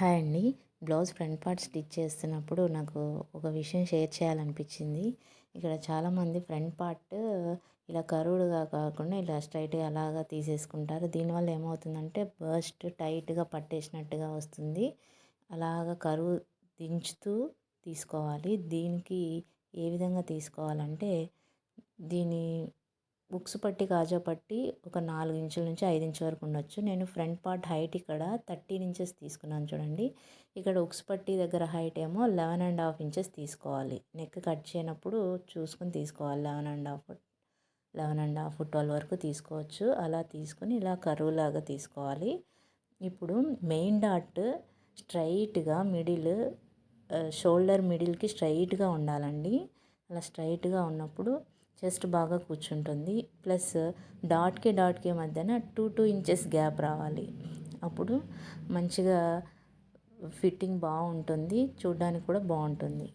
Hi అండి. Blouse front part stitch చేస్తున్నప్పుడు నాకు ఒక విషయం షేర్ చేయాలనిపించింది. ఇక్కడ చాలామంది ఫ్రంట్ పార్ట్ ఇలా కర్వ్డ్‌గా కాకుండా ఇలా స్ట్రైట్‌గా అలాగా తీసేసుకుంటారు. దీనివల్ల ఏమవుతుందంటే బస్ట్ టైట్‌గా పట్టేసినట్టుగా వస్తుంది. అలాగా కర్వ్ దించుతూ తీసుకోవాలి. దీనికి ఏ విధంగా తీసుకోవాలంటే దీని ఉక్సు పట్టి, కాజా పట్టి ఒక 4 ఇంచుల నుంచి 5 ఇంచుల వరకు ఉండొచ్చు. నేను ఫ్రంట్ పార్ట్ హైట్ ఇక్కడ 13 ఇంచెస్ తీసుకున్నాను చూడండి. ఇక్కడ ఉక్సు పట్టి దగ్గర హైట్ ఏమో 11½ ఇంచెస్ తీసుకోవాలి. నెక్ కట్ చేయనప్పుడు చూసుకొని తీసుకోవాలి. 12 వరకు తీసుకోవచ్చు. అలా తీసుకొని ఇలా కర్వ్ లాగా తీసుకోవాలి. ఇప్పుడు మెయిన్ డాట్ స్ట్రైట్‌గా షోల్డర్ మిడిల్కి స్ట్రైట్‌గా ఉండాలండి. అలా స్ట్రైట్‌గా ఉన్నప్పుడు చెస్ట్ బాగా కూర్చుంటుంది. ప్లస్ డాట్కి మధ్యన 2 ఇంచెస్ గ్యాప్ రావాలి. అప్పుడు మంచిగా ఫిట్టింగ్ బాగుంటుంది, చూడడానికి కూడా బాగుంటుంది.